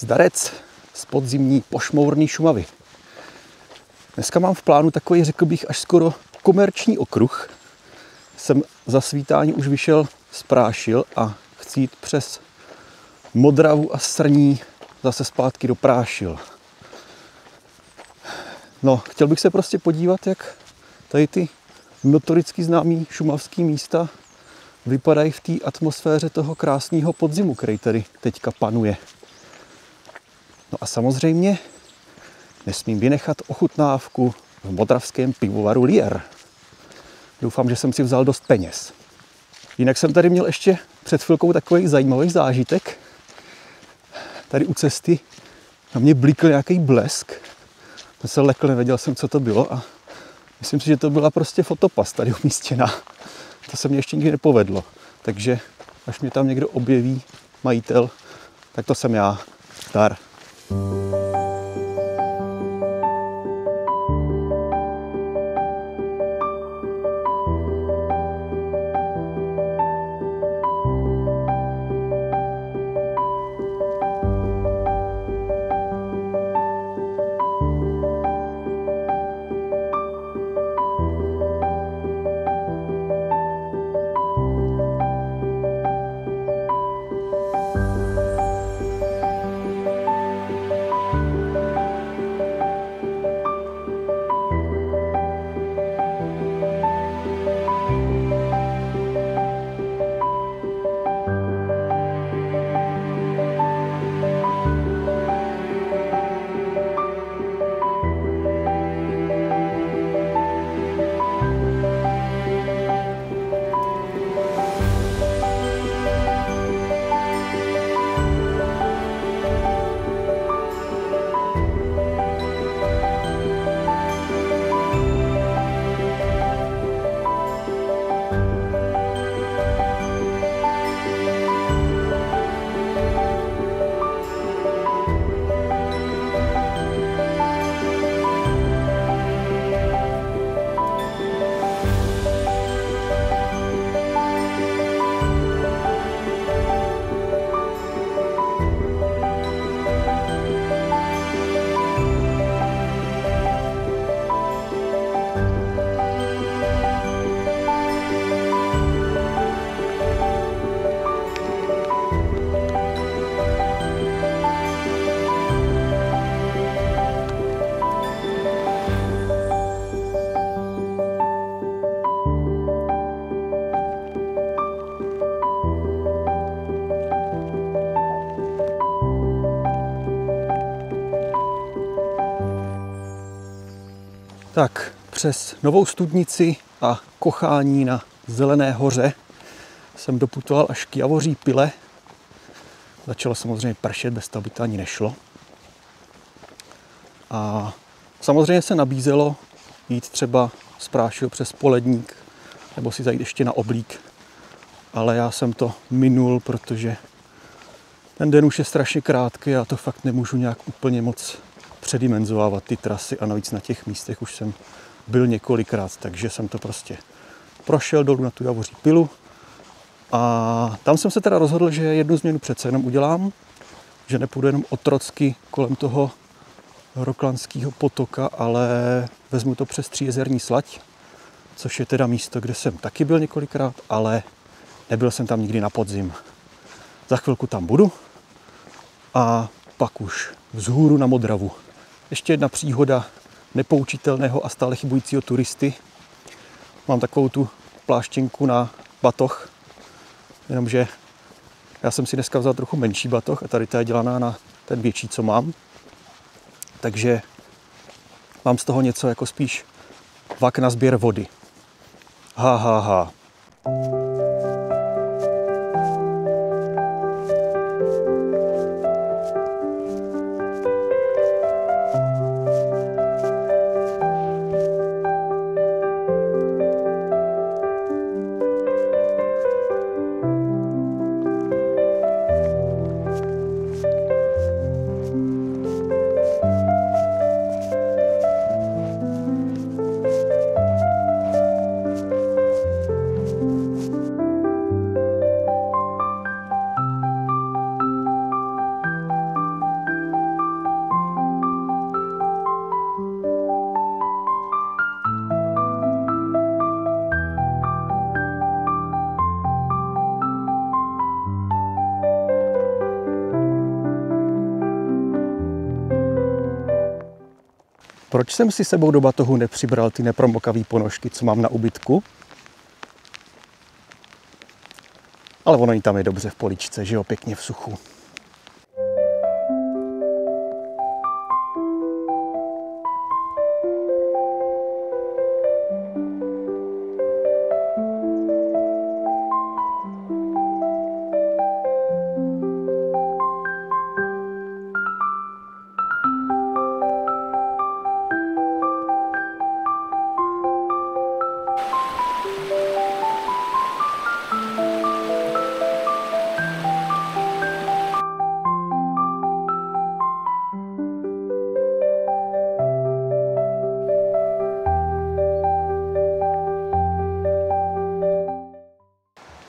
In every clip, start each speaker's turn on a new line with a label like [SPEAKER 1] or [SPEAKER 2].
[SPEAKER 1] Zdarec z podzimní pošmourný Šumavy. Dneska mám v plánu takový, řekl bych, až skoro komerční okruh. Jsem za svítání už vyšel z Prášil a chci jít přes Modravu a Srní zase zpátky do Prášil. No, chtěl bych se prostě podívat, jak tady ty notoricky známý šumavský místa vypadají v té atmosféře toho krásného podzimu, který tady teďka panuje. No a samozřejmě nesmím vynechat ochutnávku v modravském pivovaru Lier. Doufám, že jsem si vzal dost peněz. Jinak jsem tady měl ještě před chvilkou takový zajímavý zážitek. Tady u cesty na mě blikl nějaký blesk. Jsem se lekl, nevěděl jsem, co to bylo a myslím si, že to byla prostě fotopas tady umístěná. To se mně ještě nikdy nepovedlo. Takže až mě tam někdo objeví, majitel, tak to jsem já. Zdar. Tak, přes Novou Studnici a Kochání na Zelené hoře jsem doputoval až k Javoří Pile. Začalo samozřejmě pršet, bez toho by to ani nešlo. A samozřejmě se nabízelo jít třeba z Prášil přes Poledník, nebo si zajít ještě na Oblík. Ale já jsem to minul, protože ten den už je strašně krátký a já to fakt nemůžu nějak úplně moc předimenzovávat ty trasy a navíc na těch místech už jsem byl několikrát, takže jsem to prostě prošel dolů na tu Javoří Pilu a tam jsem se teda rozhodl, že jednu změnu přece jenom udělám, že nepůjdu jenom otrocky kolem toho Roklanského potoka, ale vezmu to přes Tříjezerní Slať, což je teda místo, kde jsem taky byl několikrát, ale nebyl jsem tam nikdy na podzim. Za chvilku tam budu a pak už vzhůru na Modravu. Ještě jedna příhoda nepoučitelného a stále chybujícího turisty. Mám takovou tu pláštěnku na batoh, jenomže já jsem si dneska vzal trochu menší batoh a tady ta je dělaná na ten větší, co mám. Takže mám z toho něco jako spíš vak na sběr vody. Ha. Proč jsem si sebou do batohu nepřibral ty nepromokavý ponožky, co mám na ubytku? Ale ono jí tam je dobře v poličce, že jo, pěkně v suchu.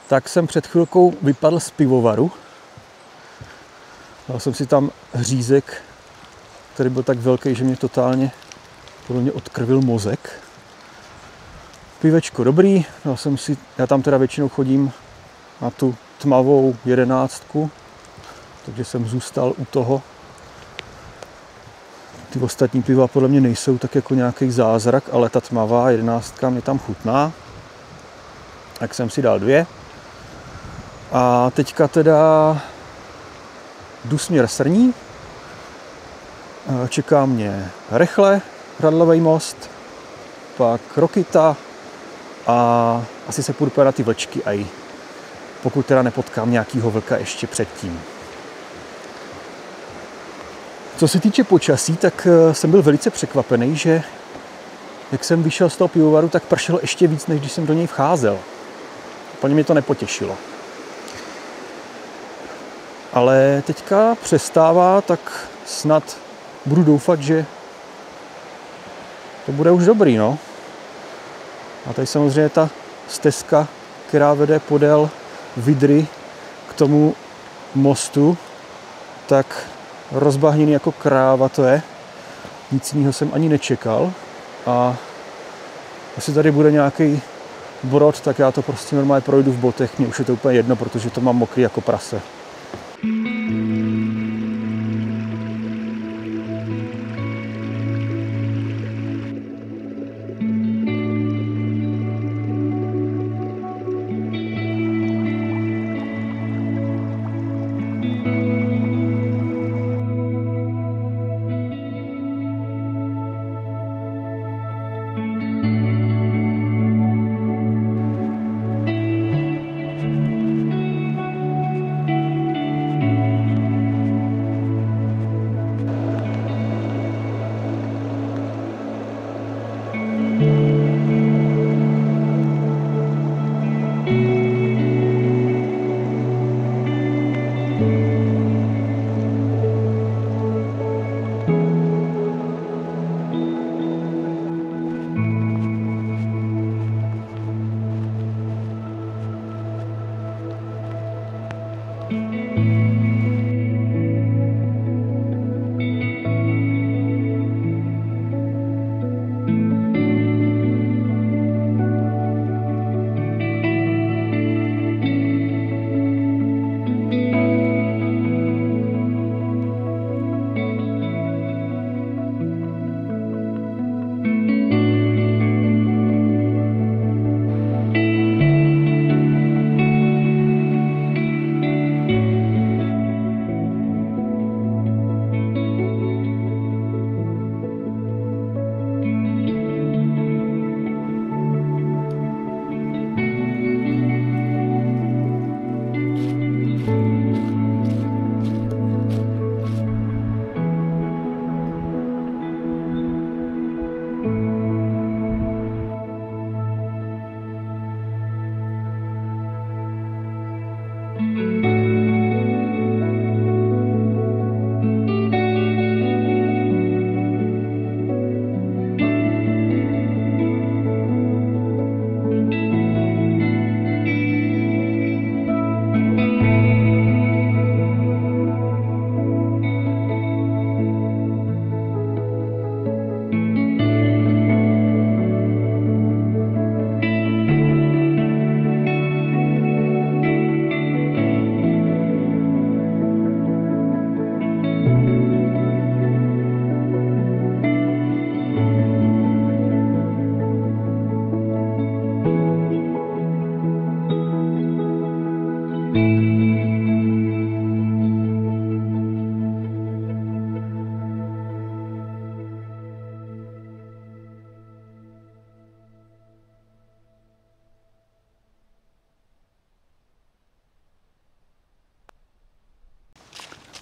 [SPEAKER 1] Tak jsem před chvilkou vypadl z pivovaru. Dal jsem si tam řízek, který byl tak velký, že mě totálně podle mě odkrvil mozek. Pivečko dobrý, dal jsem si, já tam teda většinou chodím na tu tmavou 11, takže jsem zůstal u toho. Ty ostatní piva podle mě nejsou tak jako nějaký zázrak, ale ta tmavá 11 mě tam chutná. Tak jsem si dal 2. A teďka teda jdu směr Srní, čeká mě Rechle, Hradlovej most, pak Rokyta a asi se půjdu na ty vlčky, aj pokud teda nepotkám nějakýho vlka ještě předtím. Co se týče počasí, tak jsem byl velice překvapený, že jak jsem vyšel z toho pivovaru, tak pršelo ještě víc, než když jsem do něj vcházel. Úplně mě to nepotěšilo. Ale teďka přestává, tak snad budu doufat, že to bude už dobrý, no. A tady samozřejmě ta stezka, která vede podél Vydry k tomu mostu, tak rozbahněný jako kráva to je. Nic jiného jsem ani nečekal. A jestli tady bude nějaký brod, tak já to prostě normálně projdu v botech. Mně už je to úplně jedno, protože to mám mokrý jako prase.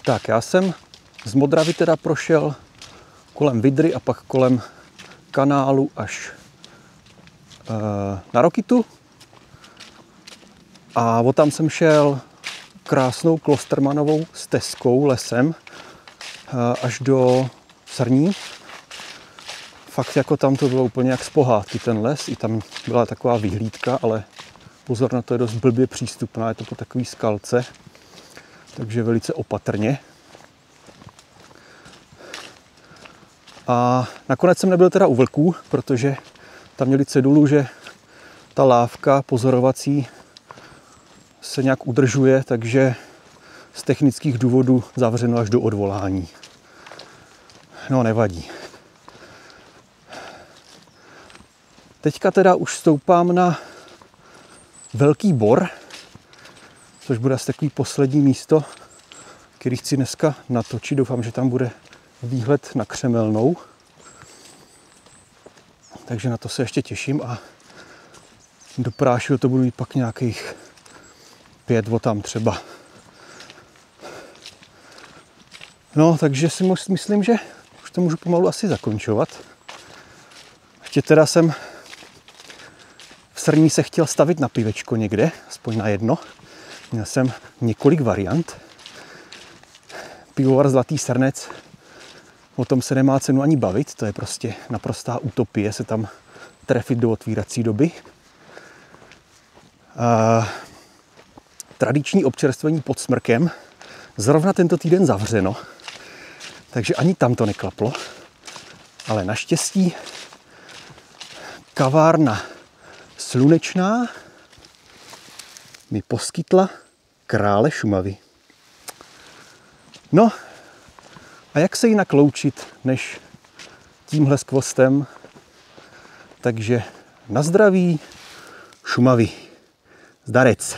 [SPEAKER 1] Tak, já jsem z Modravy teda prošel kolem Vydry a pak kolem kanálu až na Rokytu. A odtam jsem šel krásnou Klostermanovou stezkou, lesem, až do Srní. Fakt jako tam to bylo úplně jak z pohádky ten les, i tam byla taková vyhlídka, ale pozor na to, je dost blbě přístupná, je to po takové skalce, takže velice opatrně. A nakonec jsem nebyl teda u vlků, protože tam měli cedulu, že ta lávka pozorovací se nějak udržuje, takže z technických důvodů zavřeno až do odvolání. No, nevadí. Teďka teda už stoupám na Velký Bor, což bude asi takový poslední místo, který chci dneska natočit. Doufám, že tam bude výhled na Křemelnou. Takže na to se ještě těším a do Prášil to budu mít pak nějakých 5 tam třeba. No, takže si myslím, že už to můžu pomalu asi zakončovat. Ještě teda jsem v Srní se chtěl stavit na pivečko někde, aspoň na jedno. Měl jsem několik variant. Pivovar Zlatý Srnec, o tom se nemá cenu ani bavit, to je prostě naprostá utopie se tam trefit do otvírací doby. Tradiční občerstvení pod Smrkem zrovna tento týden zavřeno, takže ani tam to neklaplo. Ale naštěstí kavárna Slunečná mi poskytla Krále Šumavy. No, a jak se jinak loučit, než tímhle skvostem? Takže na zdraví Šumavy. Zdarec.